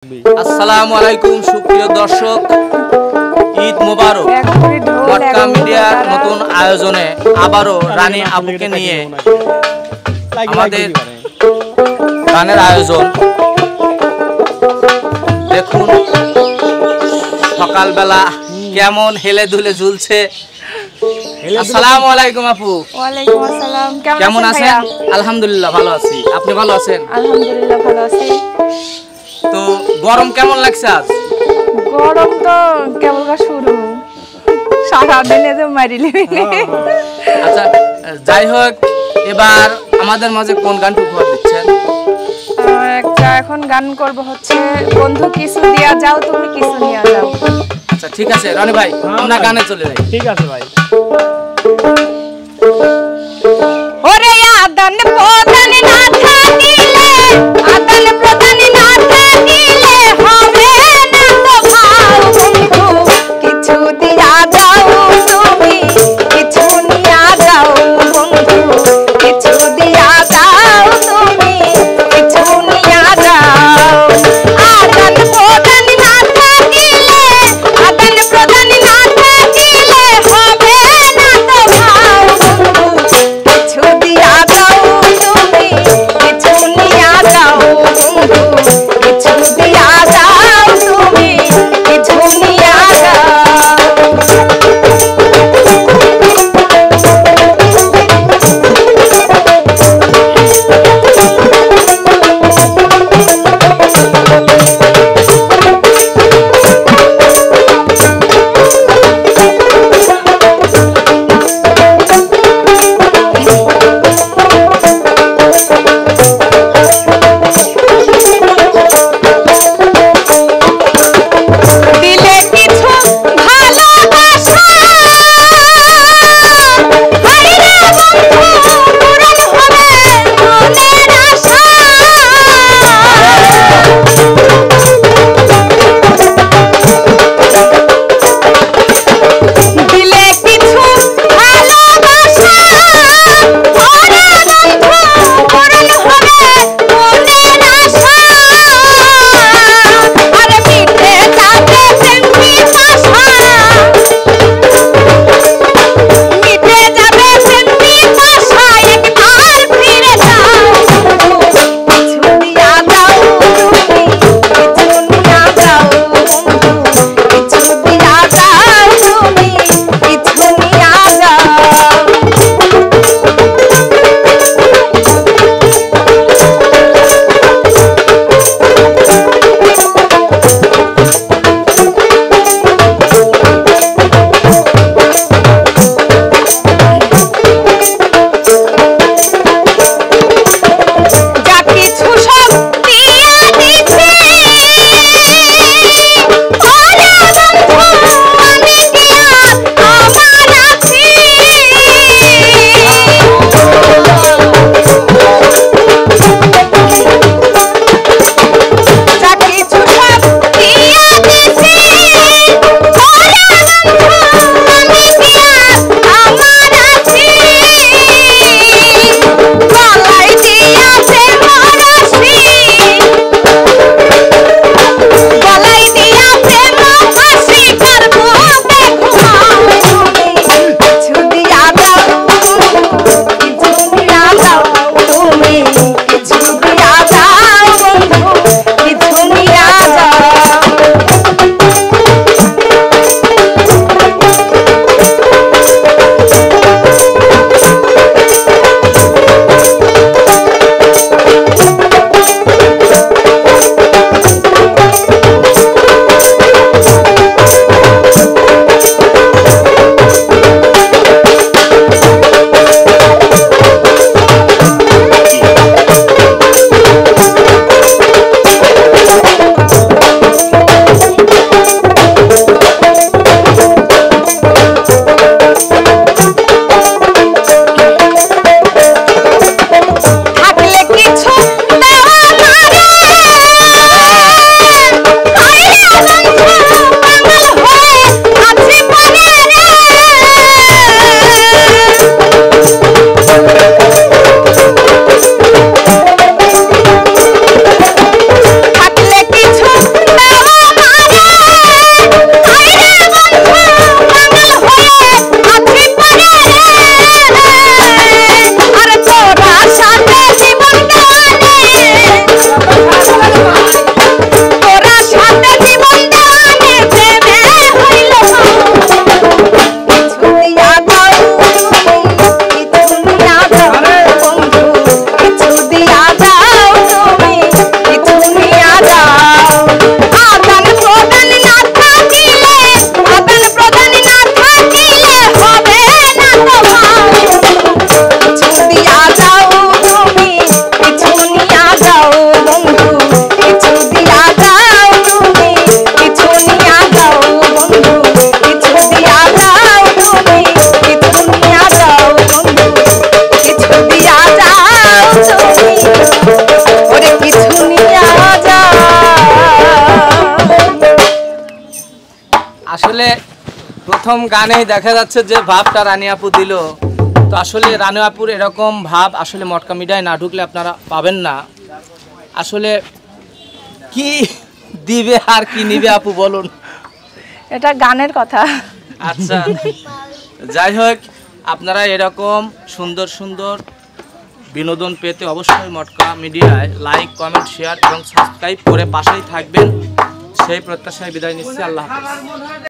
আসসালামু আলাইকুম সুপ্রিয় দর্শক, ঈদ মোবারক। মটকা মিডিয়ার নতুন আয়োজনে আবারও রানী আপুকে নিয়ে আমাদের গানের আয়োজন। দেখুন সকালবেলা কেমন হেলে দুলে ঝুলছে। আসসালামু আলাইকুম আপু। ওয়ালাইকুম আসসালাম। কেমন আছেন? আলহামদুলিল্লাহ ভালো আছি। আপনি ভালো আছেন? আলহামদুলিল্লাহ ভালো আছি। তো গরম কেমন লাগছে আজ? গরম তো কেবল শুরু, সারাদিনে তো মারিলি। আচ্ছা যাই হোক, এবার আমাদের মাঝে কোন গানটা উপহার দিচ্ছেন? একটা এখন গান করব হচ্ছে বন্ধু কিছু দিয়া যাও তুমি কিছু নিয়ে যাও। আচ্ছা ঠিক আছে রনি ভাই, আমরা গানে চলে যাই। ঠিক আছে ভাই। ওরে আদান প্রদান না থাকিলে, আদান প্রদান না থাকিলে হবে না তো ভাও বন্ধু কিছু দিয়া যাও তুমি কিছু নিয়া যাও বন্ধু কিছু দিয়া যাও তুমি কিছু নিয়া যাও। আদান প্রদান না থাকিলে, আদান প্রদান না থাকিলে হবে না তো ভাও বন্ধু কিছু দিয়া যাও তুমি আসলে প্রথম গানেই দেখা যাচ্ছে যে ভাবটা রানী আপু দিল, তো আসলে রানী আপুর এরকম ভাব আসলে মটকা মিডিয়ায় না ঢুকলে আপনারা পাবেন না। আসলে কি দিবে আর কি নিবে আপু বলুন। এটা গানের কথা। আচ্ছা, যাই হোক, আপনারা এরকম সুন্দর সুন্দর বিনোদন পেতে অবশ্যই মটকা মিডিয়ায় লাইক, কমেন্ট, শেয়ার এবং সাবস্ক্রাইব করে পাশেই থাকবেন। সেই প্রত্যাশায় বিদায় নিচ্ছি। আল্লাহ হাফেজ।